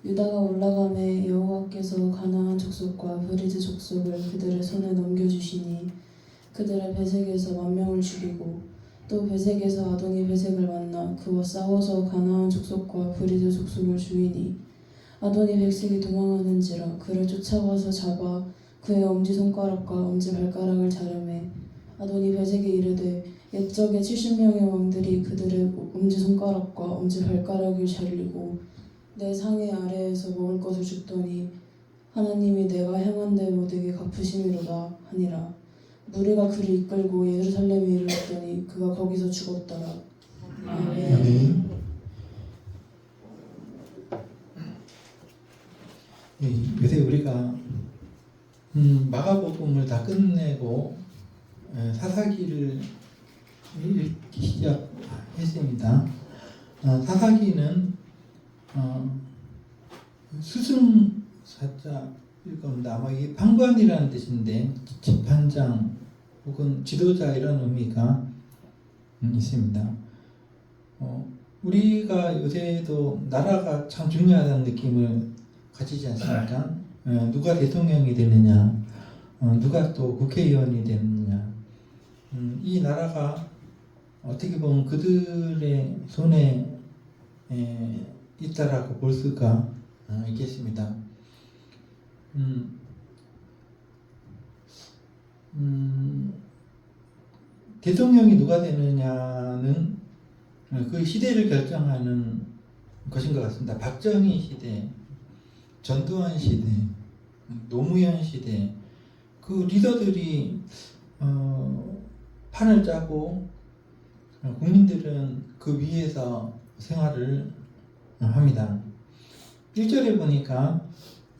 유다가 올라가매 여호와께서 가나안 족속과 브리즈 족속을 그들의 손에 넘겨주시니 그들의 베색에서 10,000명을 죽이고 또 베색에서 아도니 베색을 만나 그와 싸워서 가나안 족속과 브리즈 족속을 죽이니 아도니 백색이 도망하는지라 그를 쫓아가서 잡아 그의 엄지손가락과 엄지발가락을 자르매 아도니 베색이 이르되 옛적에 70명의 왕들이 그들의 엄지손가락과 엄지발가락을 자르고 내 상의 아래에서 먹을 것을 줍더니 하나님이 내가 행한 대 모두에게 갚으심이로다 하니라. 무리가 그를 이끌고 예루살렘에 이르렀더니 그가 거기서 죽었더라. 아멘. 요새 우리가 마가복음을 다 끝내고 사사기를 읽기 시작했습니다. 사사기는 스승사자일 겁니다. 아마 이게 판관이라는 뜻인데 재판장 혹은 지도자 이런 의미가 있습니다. 우리가 요새도 나라가 참 중요하다는 느낌을 가지지 않습니까? 누가 대통령이 되느냐, 누가 또 국회의원이 되느냐, 이 나라가 어떻게 보면 그들의 손에 있다라고 볼 수가 있겠습니다. 대통령이 누가 되느냐는 그 시대를 결정하는 것인 것 같습니다. 박정희 시대, 전두환 시대, 노무현 시대, 그 리더들이 판을 짜고 국민들은 그 위에서 생활을 합니다. 1절에 보니까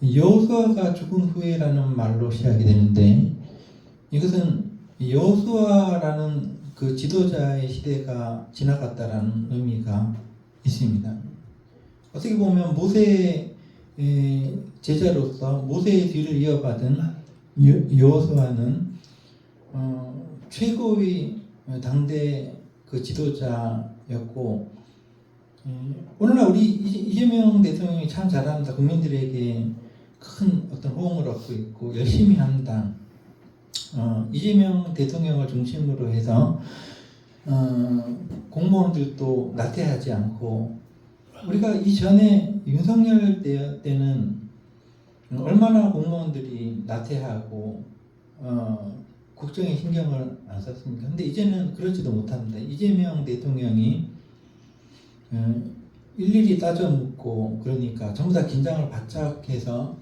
여호수아가 죽은 후에라는 말로 시작이 되는데 이것은 여호수아라는 그 지도자의 시대가 지나갔다라는 의미가 있습니다. 어떻게 보면 모세의 제자로서 모세의 뒤를 이어받은 여호수아는 최고의 당대 그 지도자였고 오늘날 우리 이재명 대통령이 참 잘합니다. 국민들에게 큰 어떤 호응을 얻고 있고 열심히 한다. 이재명 대통령을 중심으로 해서 공무원들도 나태하지 않고 우리가 이전에 윤석열 때는 얼마나 공무원들이 나태하고 국정에 신경을 안 썼습니까? 근데 이제는 그렇지도 못합니다. 이재명 대통령이 일일이 따져 묻고 그러니까 전부 다 긴장을 바짝 해서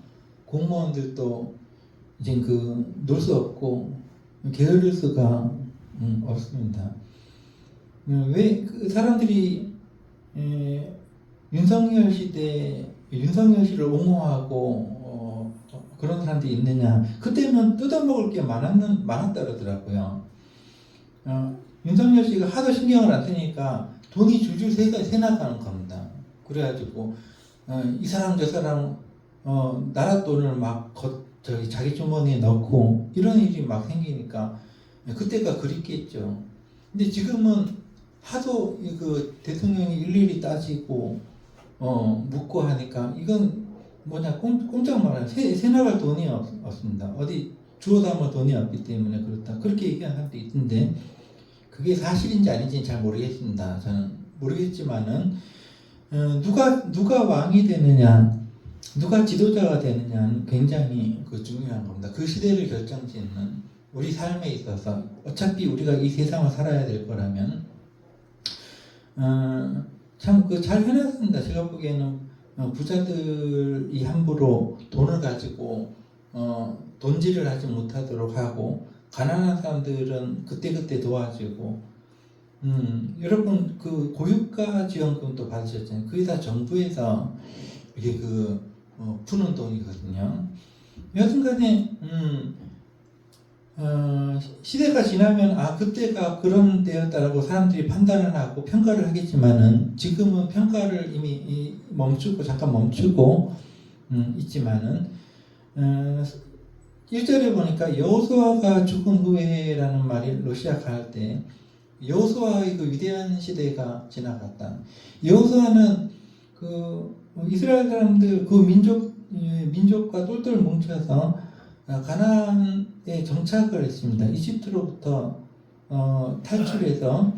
공무원들도 이제 놀 수 없고 게으를 수가 없습니다. 왜 그 사람들이 윤석열 씨를 옹호하고 그런 사람들이 있느냐? 그때는 뜯어먹을 게 많았다 그러더라고요. 윤석열 씨가 하도 신경을 안 쓰니까 돈이 줄줄 새 나가는 겁니다. 그래가지고 이 사람 저 사람 나라 돈을 막 자기 주머니에 넣고 이런 일이 막 생기니까 그때가 그립겠죠. 근데 지금은 하도 그 대통령이 일일이 따지고 묻고 하니까 이건 꼼짝 말아요. 새 나갈 돈이 없습니다. 어디 주워 담을 돈이 없기 때문에 그렇다. 그렇게 얘기하는 사람도 있던데 그게 사실인지 아닌지는 잘 모르겠습니다. 저는 모르겠지만은 누가 왕이 되느냐, 누가 지도자가 되느냐는 굉장히 중요한 겁니다. 그 시대를 결정짓는 우리 삶에 있어서 어차피 우리가 이 세상을 살아야 될 거라면 참 잘 해놨습니다. 제가 보기에는 부자들이 함부로 돈을 가지고 돈질을 하지 못하도록 하고 가난한 사람들은 그때그때 도와주고 여러분 그 고유가 지원금도 받으셨잖아요. 그게 다 정부에서 이게 푸는 돈이거든요. 여튼간에 시대가 지나면 그때가 그런 때였다라고 사람들이 판단을 하고 평가를 하겠지만은 지금은 평가를 이미 잠깐 멈추고 있지만은 1절에 보니까 여호수아가 죽은 후에라는 말로 시작할 때 여호수아의 그 위대한 시대가 지나갔다. 여호수아는 이스라엘 사람들 그 민족과 똘똘 뭉쳐서 가나안에 정착을 했습니다. 이집트로부터 탈출해서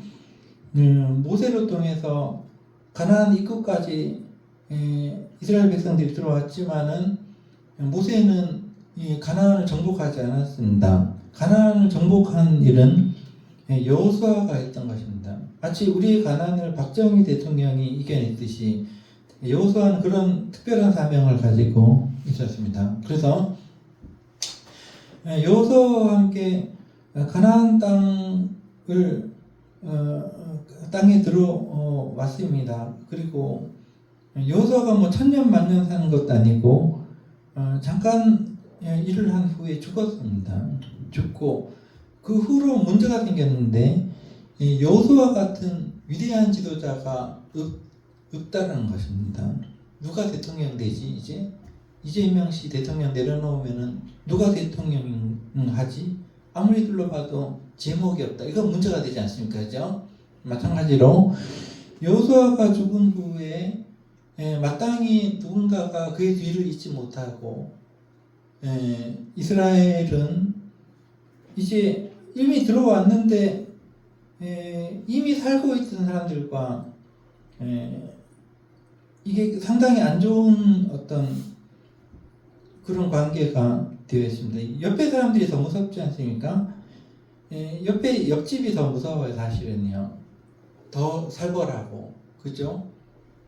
모세를 통해서 가나안 입구까지 이스라엘 백성들이 들어왔지만은 모세는 이 가나안을 정복하지 않았습니다. 가나안을 정복한 일은 여호수아가 했던 것입니다. 마치 우리 가나안을 박정희 대통령이 이겨냈듯이 여호수아는 그런 특별한 사명을 가지고 있었습니다. 그래서 여호수아와 함께 가나안 땅에 들어왔습니다. 그리고 여호수아가 뭐 천년 만년 사는 것도 아니고 잠깐 일을 한 후에 죽었습니다. 죽고 그 후로 문제가 생겼는데 여호수아 같은 위대한 지도자가 없다는 것입니다. 누가 대통령 되지 이제? 이재명 씨 대통령 내려놓으면은 누가 대통령 하지? 아무리 둘러봐도 제목이 없다. 이건 문제가 되지 않습니까? 그죠? 마찬가지로 여호수아가 죽은 후에 마땅히 누군가가 그의 뒤를 잇지 못하고 이스라엘은 이제 이미 들어왔는데 이미 살고 있던 사람들과 이게 상당히 안 좋은 어떤 그런 관계가 되어 있습니다. 옆에 사람들이 더 무섭지 않습니까? 옆집이 더 무서워요, 사실은요. 더 살벌하고, 그죠?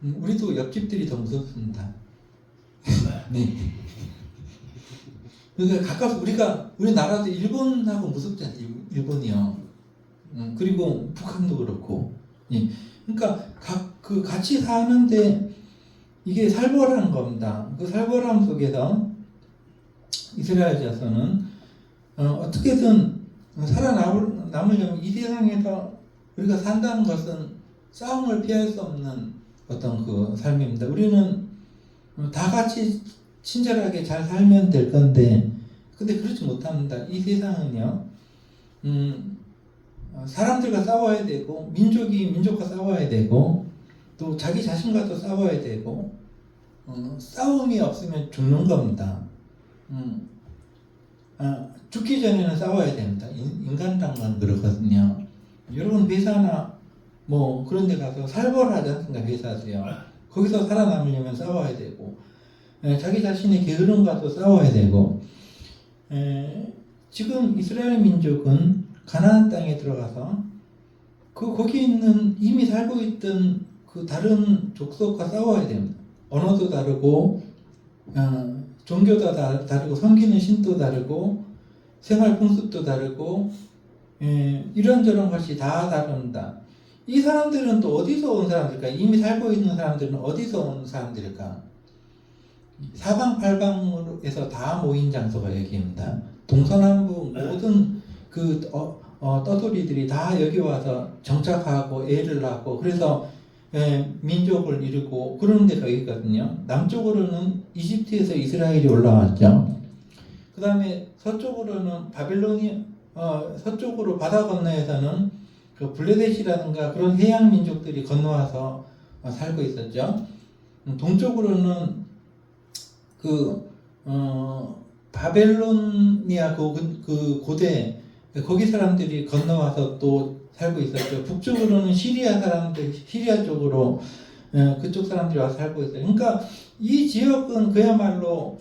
우리도 옆집들이 더 무섭습니다. 네. 그러니까 가까워서 우리나라도 일본하고 무섭지 않아요, 일본이요. 그리고 북한도 그렇고. 예. 그러니까 같이 사는데 이게 살벌한 겁니다. 그 살벌함 속에서 이스라엘 자손은 어떻게든 살아남으려면 이 세상에서 우리가 산다는 것은 싸움을 피할 수 없는 어떤 그 삶입니다. 우리는 다 같이 친절하게 잘 살면 될 건데, 근데 그렇지 못합니다. 이 세상은요, 사람들과 싸워야 되고, 민족이 민족과 싸워야 되고, 또 자기 자신과도 싸워야 되고, 싸움이 없으면 죽는 겁니다. 죽기 전에는 싸워야 됩니다. 인간랑만 그렇거든요. 여러분 회사나 뭐 그런 데 가서 살벌하지 않습니까? 회사도요. 거기서 살아남으려면 싸워야 되고, 자기 자신의 게으름과도 싸워야 되고, 지금 이스라엘 민족은 가나안 땅에 들어가서 거기 있는 이미 살고 있던 그 다른 족속과 싸워야 됩니다. 언어도 다르고, 종교도 다르고, 섬기는 신도 다르고, 생활 풍습도 다르고, 이런저런 것이 다 다릅니다. 이 사람들은 또 어디서 온 사람들일까? 이미 살고 있는 사람들은 어디서 온 사람들일까? 사방팔방에서 다 모인 장소가 여기입니다. 동서남북 모든 그 떠돌이들이 다 여기 와서 정착하고 애를 낳고, 그래서 민족을 이루고 그런 데가 있거든요. 남쪽으로는 이집트에서 이스라엘이 올라왔죠. 그 다음에 서쪽으로는 서쪽으로 바다 건너에서는 그 블레셋이라든가 그런 해양 민족들이 건너와서 살고 있었죠. 동쪽으로는 바벨로니아 그 고대 거기 사람들이 건너와서 또 살고 있었죠. 북쪽으로는 시리아 쪽으로 그쪽 사람들이 와서 살고 있어요. 그러니까 이 지역은 그야말로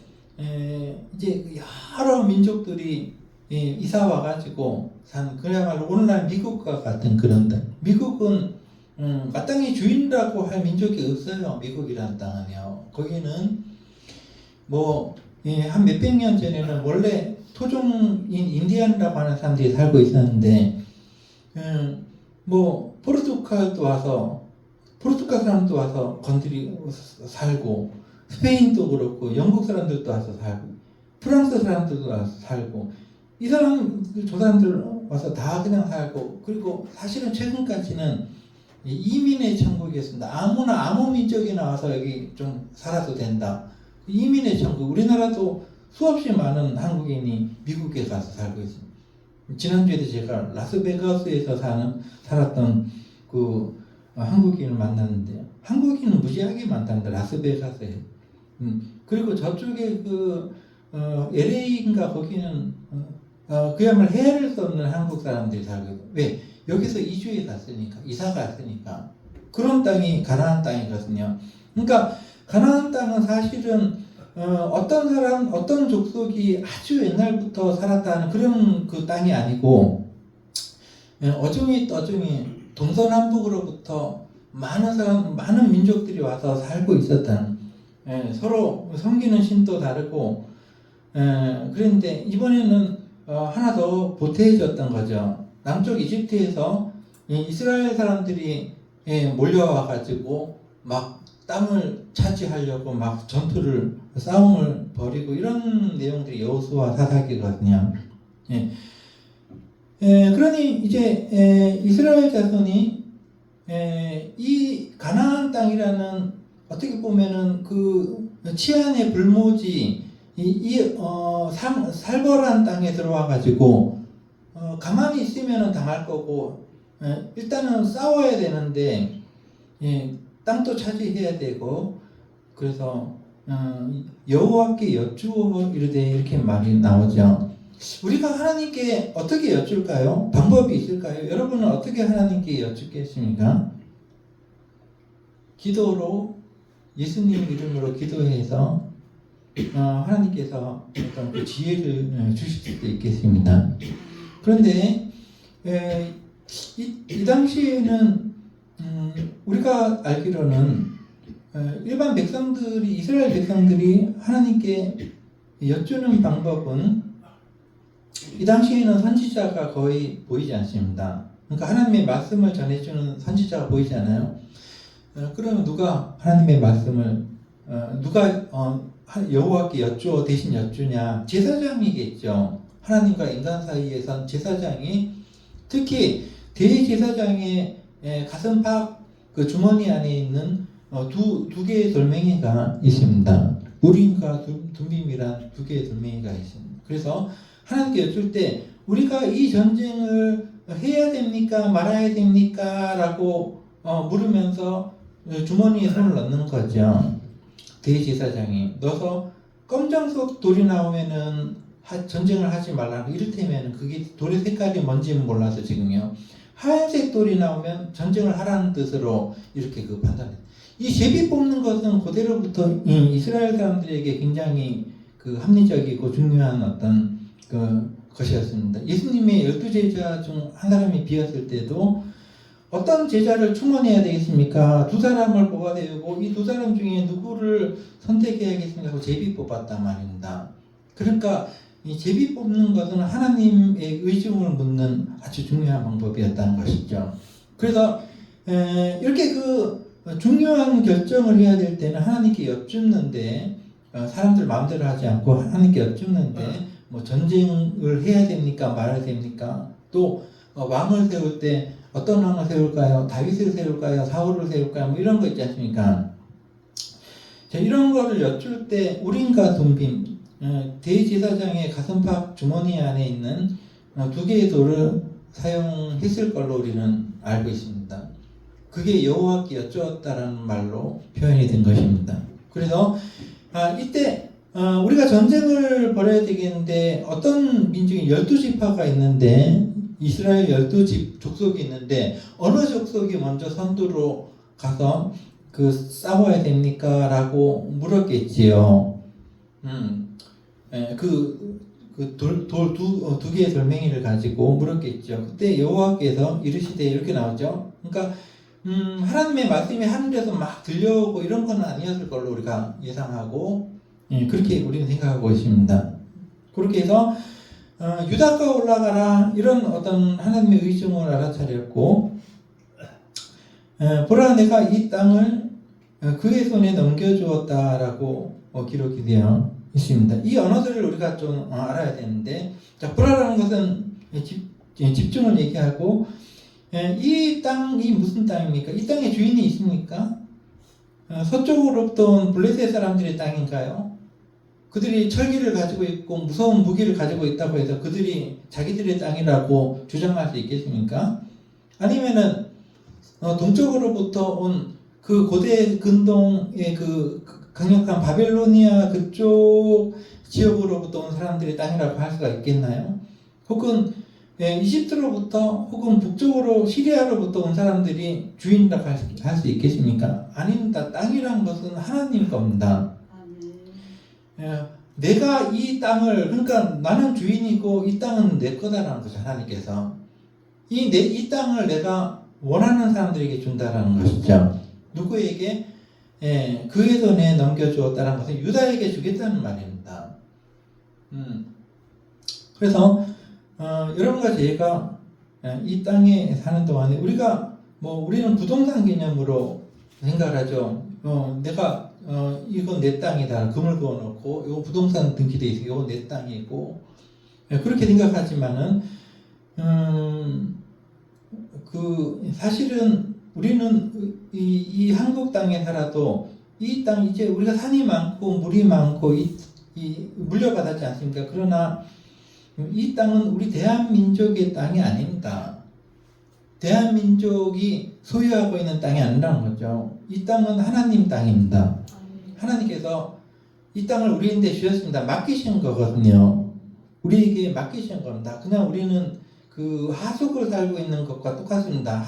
이제 여러 민족들이 이사 와가지고 산 그야말로 오늘날 미국과 같은 그런 데. 미국은 마땅히 주인이라고 할 민족이 없어요. 미국이라는 땅은요. 거기는 뭐 한 몇백 년 전에는 원래 토종인 인디안이라고 하는 사람들이 살고 있었는데, 뭐 포르투갈 사람도 와서 살고, 스페인도 그렇고, 영국 사람들도 와서 살고, 프랑스 사람들도 와서 살고, 저 사람들 와서 다 그냥 살고, 그리고 사실은 최근까지는 이민의 천국이었습니다. 아무 민족이나 와서 여기 좀 살아도 된다. 이민의 천국. 우리나라도 수없이 많은 한국인이 미국에 가서 살고 있습니다. 지난주에도 제가 라스베가스에서 살았던 그 한국인을 만났는데요. 한국인은 무지하게 많답니다. 라스베가스에. 그리고 저쪽에 LA인가 거기는 그야말로 헤아릴 수 없는 한국 사람들이 살고 있고. 왜? 여기서 이주해 갔으니까, 이사 갔으니까. 그런 땅이 가나안 땅이거든요. 그러니까 가나안 땅은 사실은 어떤 사람, 어떤 족속이 아주 옛날부터 살았다는 그런 그 땅이 아니고 어중이 떠중이 동서남북으로부터 많은 사람, 많은 민족들이 와서 살고 있었다는, 서로 섬기는 신도 다르고, 그런데 이번에는 하나 더 보태해졌던 거죠. 남쪽 이집트에서 이스라엘 사람들이 몰려와가지고 막 땅을 차지하려고 막 전투를, 싸움을 벌이고 이런 내용들이 여호수아 사사기거든요. 그러니 이제 이스라엘 자손이 이 가나안 땅이라는 어떻게 보면은 그 치안의 불모지 살벌한 땅에 들어와 가지고 가만히 있으면은 당할 거고 일단은 싸워야 되는데 땅도 차지해야 되고 그래서 여호와께 여쭈어 이르되 이렇게 말이 나오죠. 우리가 하나님께 어떻게 여쭐까요? 방법이 있을까요? 여러분은 어떻게 하나님께 여쭙겠습니까? 기도로 예수님 이름으로 기도해서 하나님께서 어떤 그 지혜를 주실 수도 있겠습니다. 그런데 이 당시에는 우리가 알기로는 일반 백성들이, 이스라엘 백성들이 하나님께 여쭈는 방법은 이 당시에는 선지자가 거의 보이지 않습니다. 그러니까 하나님의 말씀을 전해주는 선지자가 보이지 않아요. 그러면 누가 하나님의 말씀을 누가 여호와께 여쭈어 대신 여쭈냐? 제사장이겠죠. 하나님과 인간 사이에선 제사장이, 특히 대제사장의 가슴팍 그 주머니 안에 있는 두 개의 돌멩이가 있습니다. 우림과 둠빔이란 두 개의 돌멩이가 있습니다. 그래서 하나님께 여쭐 때 우리가 이 전쟁을 해야 됩니까? 말아야 됩니까? 라고 물으면서 주머니에 손을 넣는 거죠. 대제사장이 넣어서 검정색 돌이 나오면은 전쟁을 하지 말라고. 이를테면 그게 돌의 색깔이 뭔지는 몰라서 지금요. 하얀색 돌이 나오면 전쟁을 하라는 뜻으로 이렇게 그 판단해요. 이 제비 뽑는 것은 그대로부터 이스라엘 사람들에게 굉장히 그 합리적이고 중요한 어떤 그 것이었습니다. 예수님의 12제자 중 한 사람이 비었을 때도 어떤 제자를 충원해야 되겠습니까? 두 사람을 뽑아야 되고 이 두 사람 중에 누구를 선택해야겠습니까? 하고 제비 뽑았단 말입니다. 그러니까 이 제비 뽑는 것은 하나님의 의중을 묻는 아주 중요한 방법이었다는 것이죠. 그래서 이렇게 그 중요한 결정을 해야 될 때는 하나님께 여쭙는데 사람들 마음대로 하지 않고 하나님께 여쭙는데 뭐 전쟁을 해야 됩니까? 말아야 됩니까? 또 왕을 세울 때 어떤 왕을 세울까요? 다윗을 세울까요? 사울을 세울까요? 뭐 이런 거 있지 않습니까? 자, 이런 거를 여쭐 때 우림과 둠빔, 대제사장의 가슴팍 주머니 안에 있는 두 개의 돌을 사용했을 걸로 우리는 알고 있습니다. 그게 여호와께 여쭈었다라는 말로 표현이 된 것입니다. 그래서 이때 우리가 전쟁을 벌여야 되겠는데 어떤 민족이 12지파가 있는데 이스라엘 12족속이 있는데 어느 족속이 먼저 선두로 가서 그 싸워야 됩니까? 라고 물었겠지요. 두 개의 돌멩이를 가지고 물었겠죠. 그때 여호와께서 이르시되 이렇게 나오죠. 그러니까 하나님의 말씀이 하늘에서 막 들려오고 이런 건 아니었을 걸로 우리가 예상하고 그렇게 우리는 생각하고 있습니다. 그렇게 해서 유다가 올라가라 이런 어떤 하나님의 의중을 알아차렸고 보라 내가 이 땅을 그의 손에 넘겨주었다라고 기록이 되어 있습니다. 이 언어들을 우리가 좀 알아야 되는데 자 보라라는 것은 집중을 얘기하고 이 땅이 무슨 땅입니까? 이 땅에 주인이 있습니까? 서쪽으로부터 온 블레셋 사람들의 땅인가요? 그들이 철기를 가지고 있고 무서운 무기를 가지고 있다고 해서 그들이 자기들의 땅이라고 주장할 수 있겠습니까? 아니면은 동쪽으로부터 온 그 고대 근동의 그 강력한 바벨로니아 그쪽 지역으로부터 온 사람들의 땅이라고 할 수가 있겠나요? 혹은 이집트로부터 혹은 북쪽으로 시리아로부터 온 사람들이 주인이라고 할 수 있겠습니까? 아닙니다. 땅이란 것은 하나님 겁니다. 내가 이 땅을, 그러니까 나는 주인이고 이 땅은 내 거다라는 거죠. 하나님께서 이 땅을 내가 원하는 사람들에게 준다라는 것이죠. 누구에게? 그의 손에 넘겨주었다는 것은 유다에게 주겠다는 말입니다. 그래서 여러분과 제가 이 땅에 사는 동안에 우리는 부동산 개념으로 생각을 하죠. 내가 이건 내 땅이다. 금을 그어놓고 이거 부동산 등기돼 있어. 이건 내 땅이고 그렇게 생각하지만은 사실은 우리는 이 한국 땅에 살아도 이 땅 이제 우리가 산이 많고 물이 많고 이 물려받았지 않습니까? 그러나 이 땅은 우리 대한민족의 땅이 아닙니다. 대한민족이 소유하고 있는 땅이 아니라는 거죠. 이 땅은 하나님 땅입니다. 하나님께서 이 땅을 우리한테 주셨습니다. 맡기신 거거든요. 우리에게 맡기신 겁니다. 그냥 우리는 그 하숙을 살고 있는 것과 똑같습니다.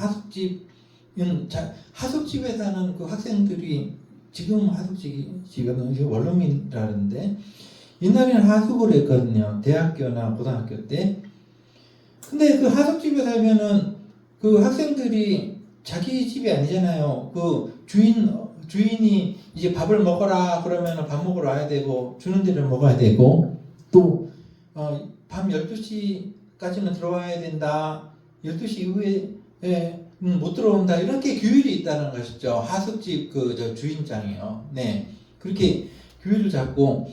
하숙집에 사는 그 학생들이 지금 하숙집은 원룸이라는데 옛날에는 하숙을 했거든요. 대학교나 고등학교 때. 근데 그 하숙집에 살면은 그 학생들이 자기 집이 아니잖아요. 그 주인이 이제 밥을 먹어라 그러면 밥 먹으러 와야 되고 주는 데를 먹어야 되고 또 밤 12시까지는 들어와야 된다. 12시 이후에 못 들어온다. 이렇게 규율이 있다는 것이죠. 하숙집 주인장이요. 네. 그렇게 규율을 잡고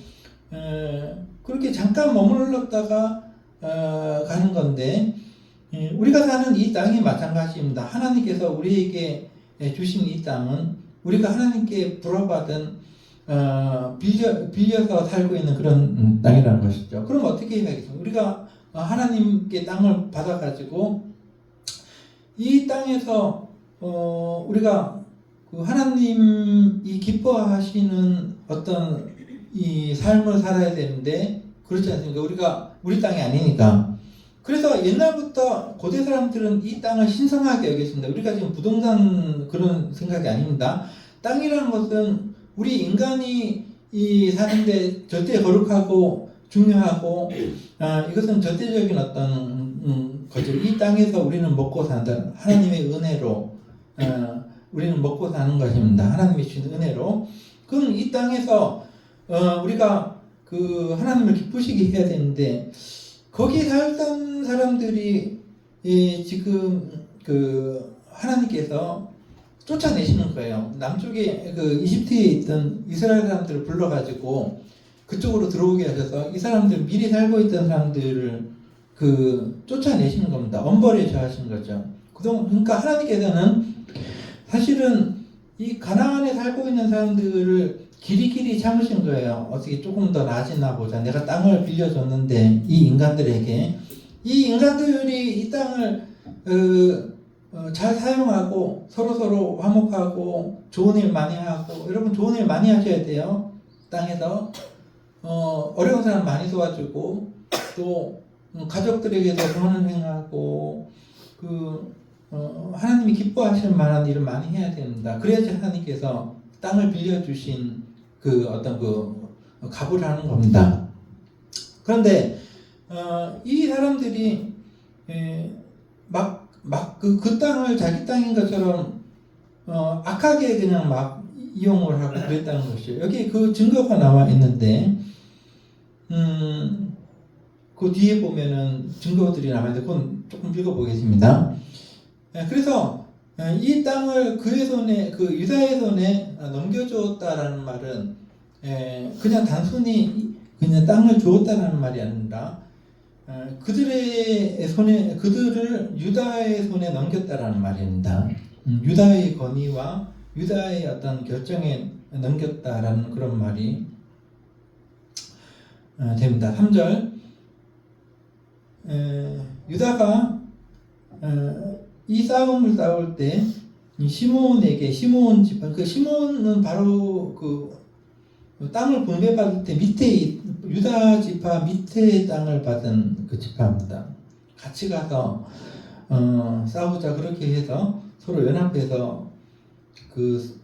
그렇게 잠깐 머물렀다가 가는 건데 우리가 사는 이 땅이 마찬가지입니다. 하나님께서 우리에게 주신 이 땅은 우리가 하나님께 불어받은 빌려서 살고 있는 그런 땅이라는 것이죠. 그럼 어떻게 해야겠습니까? 우리가 하나님께 땅을 받아가지고 이 땅에서 우리가 그 하나님이 기뻐하시는 어떤 이 삶을 살아야 되는데 그렇지 않습니까? 우리 땅이 아니니까. 그래서 옛날부터 고대 사람들은 이 땅을 신성하게 여겼습니다. 우리가 지금 부동산 그런 생각이 아닙니다. 땅이라는 것은 우리 인간이 사는데 절대 거룩하고 중요하고 이것은 절대적인 어떤 거죠. 이 땅에서 우리는 먹고 산다. 하나님의 은혜로 우리는 먹고 사는 것입니다. 하나님이 주신 은혜로. 그럼 이 땅에서 우리가 그 하나님을 기쁘시게 해야 되는데 거기 살던 사람들이 지금 그 하나님께서 쫓아내시는 거예요. 남쪽에 그 이집트에 있던 이스라엘 사람들을 불러가지고 그쪽으로 들어오게 하셔서 이 사람들 미리 살고 있던 사람들을 그 쫓아내시는 겁니다. 엄벌에 처하신 거죠. 그러니까 하나님께서는 사실은 이 가나안에 살고 있는 사람들을 길이길이 참으신 거예요. 어떻게 조금 더 나아지나 보자. 내가 땅을 빌려줬는데 이 인간들에게 이 인간들이 이 땅을 잘 사용하고 서로 화목하고 좋은 일 많이 하고 여러분 좋은 일 많이 하셔야 돼요. 땅에서 어려운 사람 많이 도와주고 또 가족들에게도 선을 행하고 하나님이 기뻐하실 만한 일을 많이 해야 됩니다. 그래야지 하나님께서 땅을 빌려주신 그 어떤 갑을 하는 겁니다. 그런데 이 사람들이 그 땅을 자기 땅인 것처럼 악하게 그냥 막 이용을 하고 그랬다는 것이죠. 여기 그 증거가 나와 있는데 그 뒤에 보면은 증거들이 나와 있는데 그건 조금 읽어보겠습니다. 그래서 이 땅을 그의 손에 유다의 손에 넘겨주었다라는 말은 그냥 단순히 그냥 땅을 주었다라는 말이 아니라 그들을 유다의 손에 넘겼다라는 말입니다. 유다의 권위와 유다의 어떤 결정에 넘겼다라는 그런 말이 됩니다. 3절 유다가 이 싸움을 싸울 때 이 시몬에게 시몬 집안 그 시몬은 바로 그 땅을 분배받을 때 밑에 유다 지파 밑에 땅을 받은 그 지파입니다. 같이 가서 싸우자 그렇게 해서 서로 연합해서 그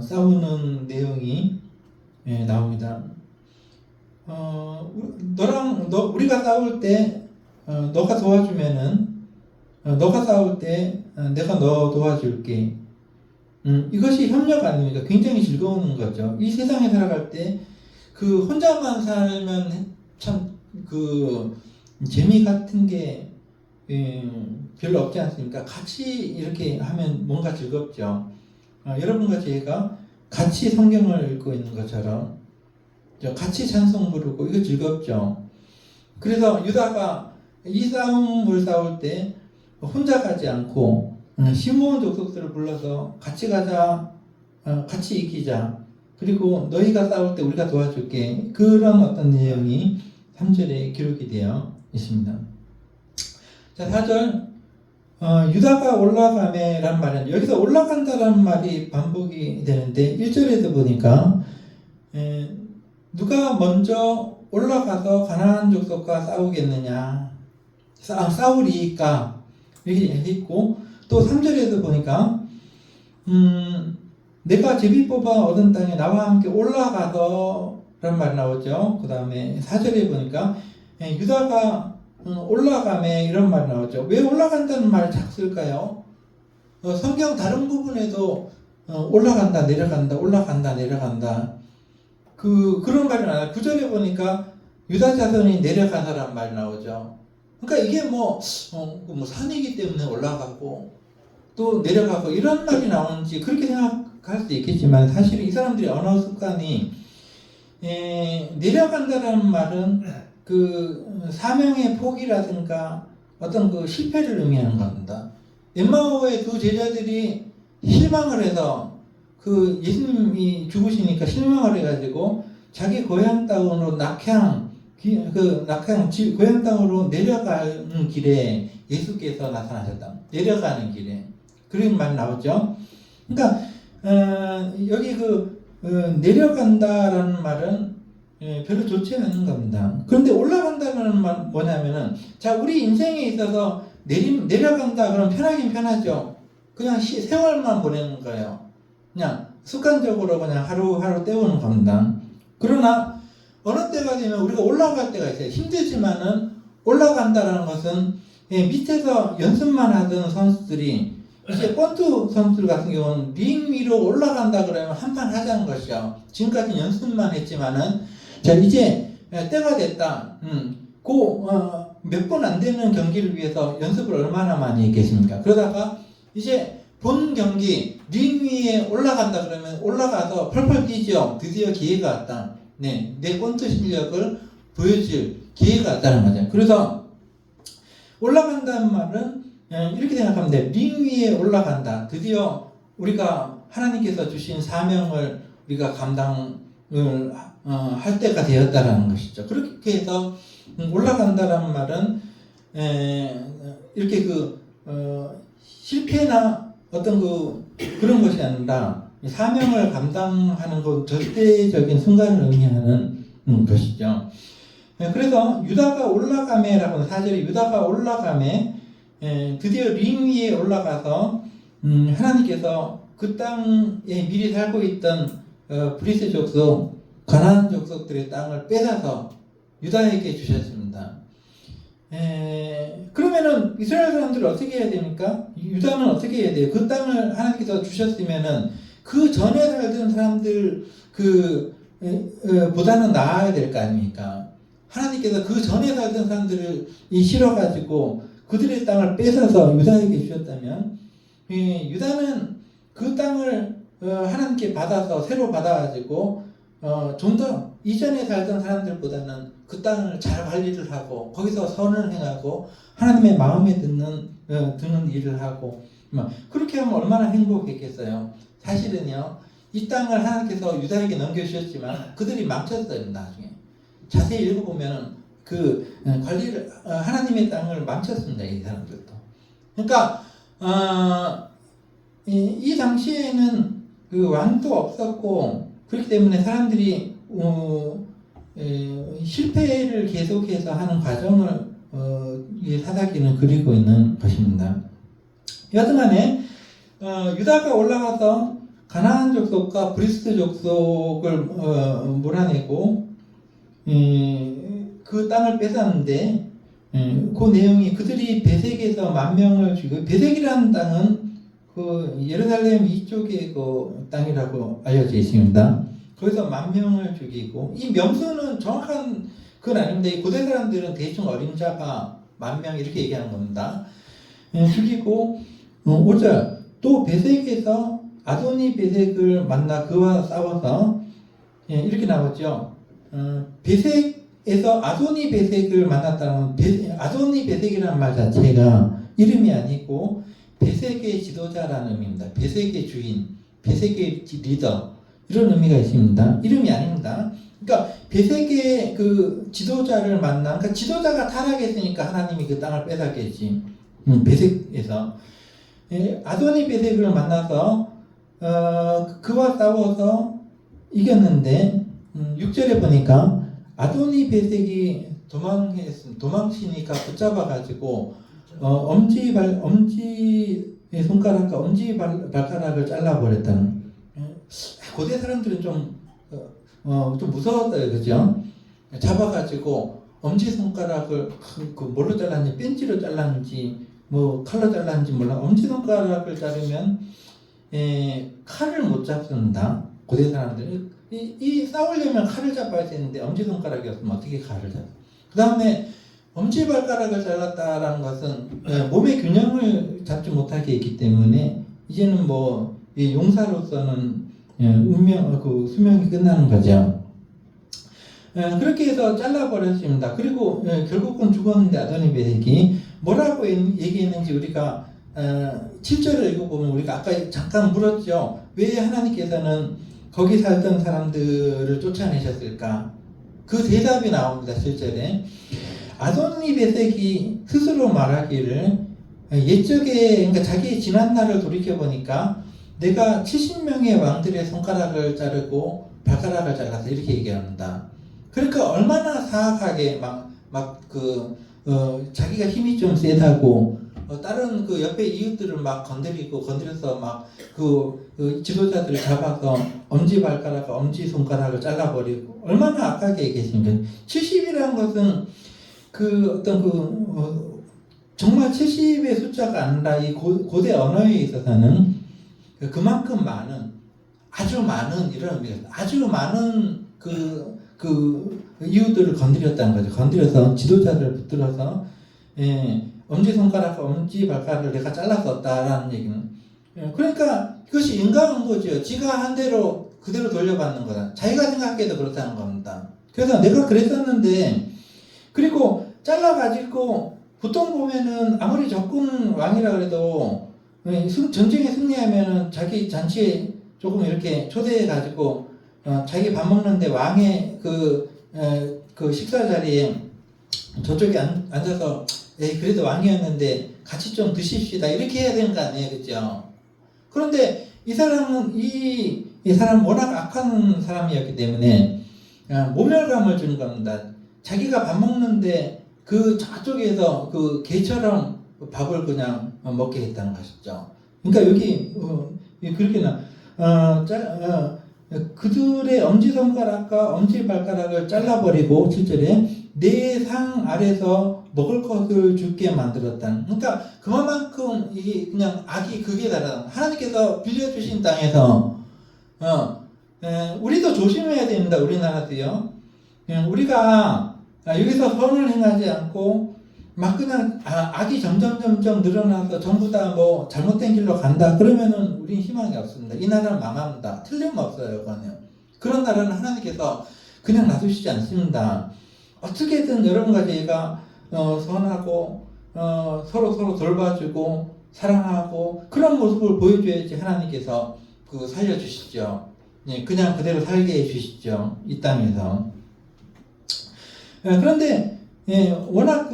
싸우는 내용이 나옵니다. 우리가 싸울 때 너가 도와주면은 너가 싸울 때 내가 너 도와줄게. 이것이 협력 아닙니까? 굉장히 즐거운 거죠. 이 세상에 살아갈 때 그 혼자만 살면 참 그 재미 같은 게 별로 없지 않습니까? 같이 이렇게 하면 뭔가 즐겁죠. 여러분과 제가 같이 성경을 읽고 있는 것처럼 같이 찬송 부르고 이거 즐겁죠. 그래서 유다가 이 싸움을 싸울 때 혼자 가지 않고 시므온 족속들을 불러서 같이 가자, 같이 이기자. 그리고 너희가 싸울 때 우리가 도와줄게. 그런 어떤 내용이 3절에 기록이 되어 있습니다. 자, 4절 유다가 올라가매란 말은 여기서 올라간다라는 말이 반복이 되는데 1절에도 보니까 누가 먼저 올라가서 가나안 족속과 싸우겠느냐 싸우리까 이렇게 했고 또 3절에도 보니까 내가 제비 뽑아 얻은 땅에 나와 함께 올라가서 라는 말이 나오죠. 그 다음에 4절에 보니까 유다가 올라가매 이런 말이 나오죠. 왜 올라간다는 말을 자꾸 쓸까요? 성경 다른 부분에도 올라간다 내려간다 올라간다 내려간다 그런 말이 나와요. 9절에 보니까 유다 자손이 내려가서란 말이 나오죠. 그러니까 이게 뭐 산이기 때문에 올라가고 또 내려가고 이런 말이 나오는지 그렇게 생각할 수 있겠지만 사실 이 사람들의 언어 습관이 내려간다는 말은 그 사명의 포기라든가 어떤 그 실패를 의미하는 겁니다. 엠마오의 두 제자들이 실망을 해서 그 예수님이 죽으시니까 실망을 해가지고 자기 고향 땅으로 고향 땅으로 내려가는 길에 예수께서 나타나셨다. 내려가는 길에 그런 말 나오죠. 그러니까 여기 내려간다라는 말은 별로 좋지 않은 겁니다. 그런데 올라간다는 말은 뭐냐면은 자 우리 인생에 있어서 내려간다 그러면 편하긴 편하죠. 그냥 세월만 보내는 거예요. 그냥 습관적으로 그냥 하루하루 때우는 겁니다. 그러나 어느 때가 되면 우리가 올라갈 때가 있어요. 힘들지만은 올라간다라는 것은 밑에서 연습만 하던 선수들이 이제 권투 선수들 같은 경우는 링 위로 올라간다 그러면 한판 하자는 것이죠. 지금까지 연습만 했지만은 자 이제 때가 됐다. 몇 번 안 되는 경기를 위해서 연습을 얼마나 많이 했겠습니까? 그러다가 이제 본 경기 링 위에 올라간다 그러면 올라가서 펄펄 뛰죠. 드디어 기회가 왔다. 네, 내 권투 실력을 보여줄 기회가 왔다는 거죠. 그래서 올라간다는 말은 이렇게 생각하면 돼. 링 위에 올라간다. 드디어 우리가 하나님께서 주신 사명을 우리가 감당을 할 때가 되었다라는 것이죠. 그렇게 해서 올라간다라는 말은 이렇게 실패나 어떤 그런 것이 아니라 사명을 감당하는 그 절대적인 순간을 의미하는 것이죠. 그래서 유다가 올라가매라고 4절에 유다가 올라가매 드디어 링 위에 올라가서 하나님께서 그 땅에 미리 살고 있던 브리스 족속 가나안 족속들의 땅을 뺏어서 유다에게 주셨습니다. 그러면은 이스라엘 사람들은 어떻게 해야 됩니까? 유다는 어떻게 해야 돼요? 그 땅을 하나님께서 주셨으면은 그 전에 살던 사람들 보다는 나아야 될 거 아닙니까? 하나님께서 그 전에 살던 사람들을 실어가지고 그들의 땅을 뺏어서 유다에게 주셨다면 유다는 그 땅을 하나님께 받아서 새로 받아가지고 좀 더 이전에 살던 사람들보다는 그 땅을 잘 관리를 하고 거기서 선을 행하고 하나님의 마음에 드는 일을 하고 그렇게 하면 얼마나 행복했겠어요. 사실은요 이 땅을 하나님께서 유다에게 넘겨주셨지만 그들이 망쳤어요. 나중에 자세히 읽어보면 관리를 하나님의 땅을 망쳤습니다. 이 사람들도. 그러니까 이 당시에는 그 왕도 없었고 그렇기 때문에 사람들이 실패를 계속해서 하는 과정을 이 사사기는 그리고 있는 것입니다. 여튼간에 유다가 올라가서 가나안 족속과 브리스 족속을 몰아내고 그 땅을 뺏었는데 그 내용이 그들이 베색에서 10,000명을 죽이고 베색이라는 땅은 그 예루살렘 이쪽의 그 땅이라고 알려져 있습니다. 거기서 10,000명을 죽이고 이 명수는 정확한 그건 아닌데 이 고대 사람들은 대충 어림잡아 10,000명 이렇게 얘기하는 겁니다. 죽이고 5절 또 베색에서 아도니 베색을 만나 그와 싸워서 이렇게 나오죠. 베색에서 아도니 베색을 만났다는 아도니 베색이라는 말 자체가 이름이 아니고 베색의 지도자라는 의미입니다. 베색의 주인, 베색의 리더 이런 의미가 있습니다. 이름이 아닙니다. 그러니까 베색의 그 지도자를 만난, 그러니까 지도자가 타락했으니까 하나님이 그 땅을 뺏었겠지. 베색에서 아도니 베색을 만나서 그와 싸워서 이겼는데 6절에 보니까 아도니 베색이 도망치니까 붙잡아가지고 엄지의 손가락과 엄지 발가락을 잘라버렸다는. 고대 사람들은 좀 무서웠어요, 그죠? 잡아가지고 엄지 손가락을 그 뭘로 잘랐는지 뺀지로 잘랐는지 뭐 칼로 잘랐는지 몰라. 엄지 손가락을 자르면 칼을 못 잡습니다. 고대 사람들은 이 싸우려면 칼을 잡아야 되는데 엄지 손가락이 없으면 어떻게 칼을 잡아? 그 다음에 엄지발가락을 잘랐다라는 것은 몸의 균형을 잡지 못하게 했기 때문에 이제는 뭐 용사로서는 수명이 끝나는 거죠. 그렇게 해서 잘라버렸습니다. 그리고 결국은 죽었는데 아도니 베색이 뭐라고 얘기했는지 우리가 7절을 읽어보면 우리가 아까 잠깐 물었죠. 왜 하나님께서는 거기 살던 사람들을 쫓아내셨을까? 그 대답이 나옵니다. 7절에 아도니 베색이 스스로 말하기를 옛적에 그러니까 자기의 지난날을 돌이켜보니까 내가 70명의 왕들의 손가락을 자르고 발가락을 잘라서 이렇게 얘기합니다. 그러니까 얼마나 사악하게 자기가 힘이 좀 세다고 다른 그 옆에 이웃들을 막 건드려서 그 지도자들을 잡아서 엄지 발가락과 엄지 손가락을 잘라버리고 얼마나 악하게 얘기했습니까? 70이라는 것은 정말 70의 숫자가 아니라 이 고대 언어에 있어서는 그만큼 많은 아주 많은 이런 의미가 아주 많은 그 이웃들을 건드렸다는 거죠. 건드려서 지도자들을 붙들어서 엄지손가락과 엄지발가락을 내가 잘랐었다라는 얘기는 그러니까 그것이 인간한 거죠. 지가 한 대로 그대로 돌려받는 거다. 자기가 생각해도 그렇다는 겁니다. 그래서 내가 그랬었는데 그리고 잘라가지고 보통 보면은 아무리 적군 왕이라 그래도 전쟁에 승리하면은 자기 잔치에 조금 이렇게 초대해가지고 자기 밥 먹는데 왕의 그 식사 자리에 저쪽에 앉아서 그래도 왕이었는데 같이 좀 드십시다 이렇게 해야 되는 거 아니에요, 그죠? 그런데 이 사람은 이 사람 워낙 악한 사람이었기 때문에 모멸감을 주는 겁니다. 자기가 밥 먹는데 그 저쪽에서 그 개처럼 밥을 그냥 먹게 했다는 것이죠. 그러니까 여기 그렇게 그들의 엄지손가락과 엄지발가락을 잘라버리고 7절에 내 상 아래서 먹을 것을 주게 만들었다는. 그러니까 그만큼 이게 그냥 악이 극에 달하다. 하나님께서 빌려주신 땅에서 우리도 조심해야 됩니다. 우리나라도요. 우리가 여기서 선을 행하지 않고 막 그냥 악이 점점 늘어나서 전부 다 뭐 잘못된 길로 간다. 그러면은 우린 희망이 없습니다. 이 나라는 망합니다. 틀림없어요. 그런 나라는 하나님께서 그냥 놔두시지 않습니다. 어떻게든 여러분과 저희가 선하고 서로 돌봐주고 사랑하고 그런 모습을 보여줘야지 하나님께서 살려주시죠. 그냥 그대로 살게 해주시죠. 이 땅에서. 그런데 워낙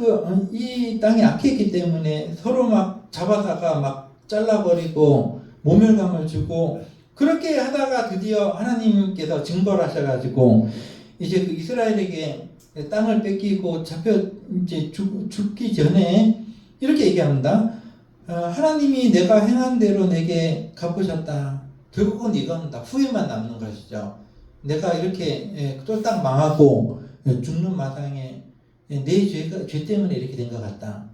이 땅이 악했기 때문에 서로 막 잡아다가 막 잘라버리고 모멸감을 주고 그렇게 하다가 드디어 하나님께서 징벌 하셔가지고 이제 그 이스라엘에게 땅을 뺏기고 잡혀 이제 죽기 전에 이렇게 얘기합니다. 하나님이 내가 행한 대로 내게 갚으셨다. 결국은 이건 다 후회만 남는 것이죠. 내가 이렇게 쫄딱 망하고 죽는 마당에 내 죄 때문에 이렇게 된 것 같다.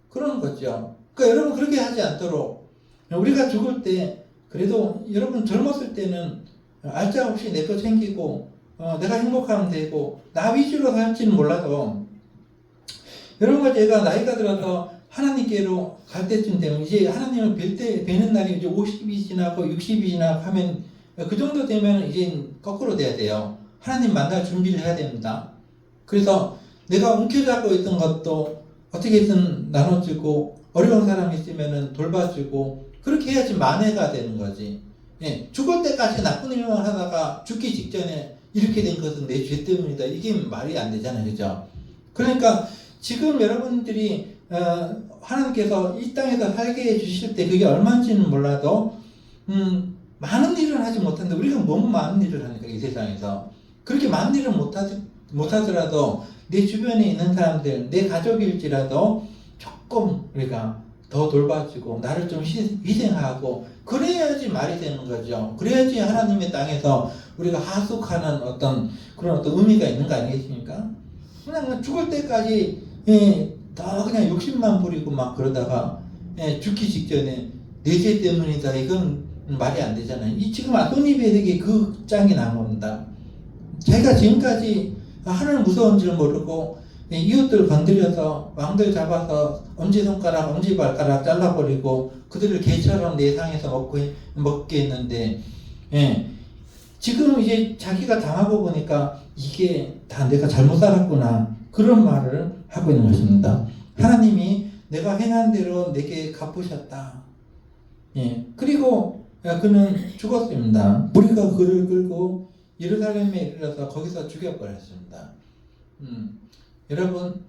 그런 거죠. 그러니까 여러분 그렇게 하지 않도록 우리가 죽을 때 그래도 여러분 젊었을 때는 알짜없이 내 거 챙기고 내가 행복하면 되고 나 위주로 살지는 몰라도 여러분과 제가 나이가 들어서 하나님께로 갈 때쯤 되면 이제 하나님을 뵈는 날이 이제 50이 지나고 60이 지나고 하면 그 정도 되면 이제 거꾸로 돼야 돼요. 하나님 만날 준비를 해야 됩니다. 그래서 내가 움켜잡고 있던 것도 어떻게든 나눠주고 어려운 사람이 있으면 돌봐주고 그렇게 해야지 만회가 되는 거지. 예, 죽을 때까지 나쁜 일만 하다가 죽기 직전에 이렇게 된 것은 내 죄 때문이다. 이게 말이 안 되잖아요. 그죠? 그러니까 지금 여러분들이 하나님께서 이 땅에서 살게 해주실 때 그게 얼마인지는 몰라도 많은 일을 하지 못하는데 우리가 너무 많은 일을 하니까 이 세상에서 그렇게 많은 일을 못하더라도 내 주변에 있는 사람들 내 가족일지라도 조금 우리가 더 돌봐주고 나를 좀 희생하고 그래야지 말이 되는 거죠. 그래야지 하나님의 땅에서 우리가 하숙하는 어떤 그런 어떤 의미가 있는 거 아니겠습니까? 그냥 죽을 때까지 더 그냥 욕심만 부리고 막 그러다가 죽기 직전에 내 죄 때문이다 이건 말이 안 되잖아요. 이 지금 아도니베덱이 그 짱이 나온 겁니다. 자기가 지금까지 하늘 무서운 줄 모르고 이웃들 건드려서 왕들 잡아서 엄지손가락 엄지발가락 잘라버리고 그들을 개처럼 내상해서 먹게 했는데 지금 이제 자기가 당하고 보니까 이게 다 내가 잘못 살았구나 그런 말을 하고 있는 것입니다. 하나님이 내가 행한 대로 내게 갚으셨다. 그리고 그는 죽었습니다. 무리가 그를 끌고 예루살렘에 이르러서 거기서 죽여버렸습니다. 여러분,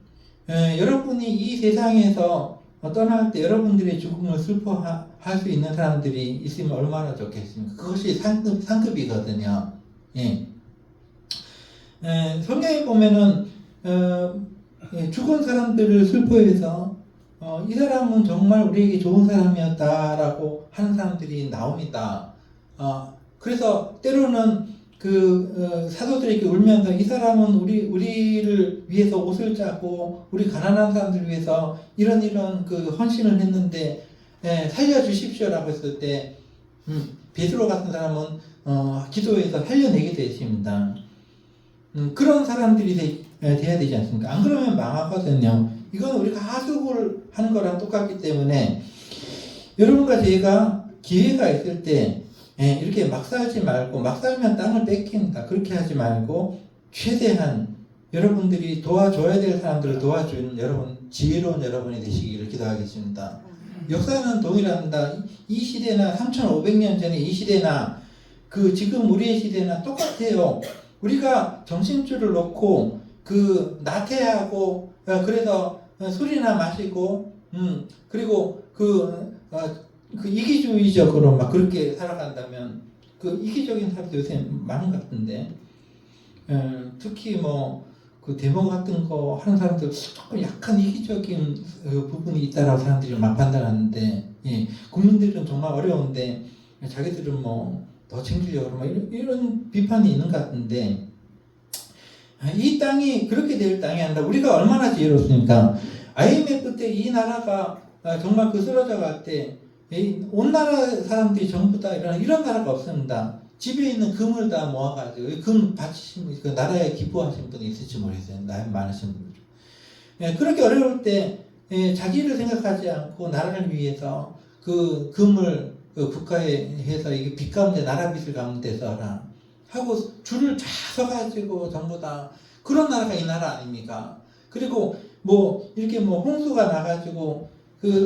여러분이 이 세상에서 떠날 때 여러분들의 죽음을 슬퍼할 수 있는 사람들이 있으면 얼마나 좋겠습니까? 그것이 상급이거든요. 성경에 보면은 죽은 사람들을 슬퍼해서 이 사람은 정말 우리에게 좋은 사람이었다라고 하는 사람들이 나옵니다. 그래서 때로는 사도들에게 울면서 이 사람은 우리를 위해서 옷을 짜고 우리 가난한 사람들을 위해서 이런 그 헌신을 했는데 살려주십시오라고 했을 때 베드로 같은 사람은 기도해서 살려내게 되십니다. 그런 사람들이 돼야 되지 않습니까? 안 그러면 망하거든요. 이건 우리가 하숙을 하는 거랑 똑같기 때문에 여러분과 제가 기회가 있을 때 이렇게 막 살지 말고 막 살면 땅을 뺏긴다 그렇게 하지 말고 최대한 여러분들이 도와줘야 될 사람들을 도와주는 여러분 지혜로운 여러분이 되시기를 기도하겠습니다. 역사는 동일합니다. 이 시대나 3500년 전에 이 시대나 지금 우리의 시대나 똑같아요. 우리가 정신줄을 놓고 나태하고 그래서 술이나 마시고 그리고 이기주의적으로 막 그렇게 살아간다면 이기적인 사람들 요새 많은 것 같은데 특히 데모 같은 거 하는 사람들 조금 약간 이기적인 부분이 있다라고 사람들이 막 판단하는데 국민들은 정말 어려운데 자기들은 더 챙기려고 막 이런 비판이 있는 것 같은데 이 땅이 그렇게 될 땅이 아니라 우리가 얼마나 지혜롭습니까? IMF 때 이 나라가 정말 쓰러져 갈 때 온 나라 사람들이 전부 다 이런 나라가 없습니다. 집에 있는 금을 다 모아가지고 금 바치신 그 나라에 기부하신 분이 있을지 모르겠어요. 나이 많으신 분들. 그렇게 어려울 때 자기를 생각하지 않고 나라를 위해서 그 금을 국가에 해서 이게 빚 가운데 나라 빚을 가운데 써라 하고 줄을 쫙 서가지고 전부 다 그런 나라가 이 나라 아닙니까? 그리고 이렇게 홍수가 나가지고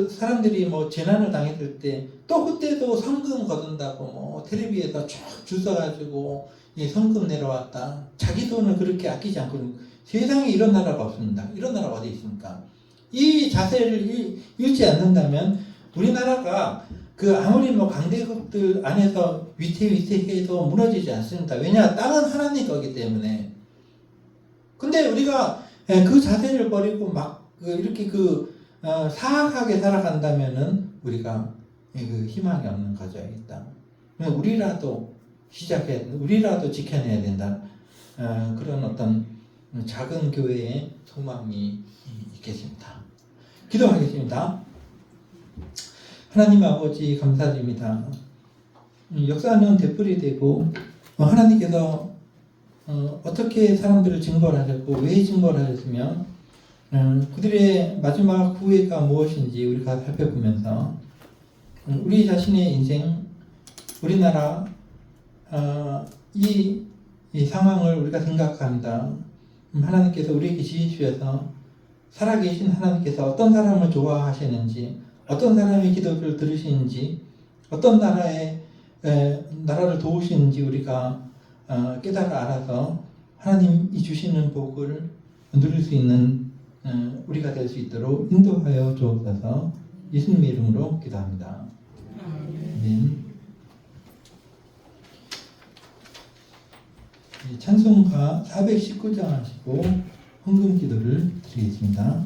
사람들이 재난을 당했을 때 또 그때도 성금 거둔다고 텔레비에서 쭉 줄 서가지고 성금 내려왔다. 자기 돈을 그렇게 아끼지 않고 세상에 이런 나라가 없습니다. 이런 나라가 어디 있습니까? 이 자세를 잃지 않는다면 우리나라가 그 아무리 뭐 강대국들 안에서 위태위태해도 무너지지 않습니다. 왜냐? 땅은 하나님 거기 때문에. 근데 우리가 그 자세를 버리고 막 이렇게 사악하게 살아간다면은 우리가 그 희망이 없는 가정이다. 우리라도 우리라도 지켜내야 된다. 그런 어떤 작은 교회의 소망이 있겠습니다. 기도하겠습니다. 하나님 아버지 감사드립니다. 역사는 되풀이 되고 하나님께서 어떻게 사람들을 증거를 하셨고 왜 증거를 하셨으며 그들의 마지막 후회가 무엇인지 우리가 살펴보면서 우리 자신의 인생, 우리나라 이 상황을 우리가 생각한다. 하나님께서 우리에게 지시주셔서 살아계신 하나님께서 어떤 사람을 좋아하시는지, 어떤 사람의 기도를 들으시는지, 어떤 나라를 도우시는지 우리가 깨달아 알아서 하나님이 주시는 복을 누릴 수 있는 우리가 될 수 있도록 인도하여 주옵소서. 예수님의 이름으로 기도합니다. 아멘. 찬송가 419장 하시고 헌금 기도를 드리겠습니다.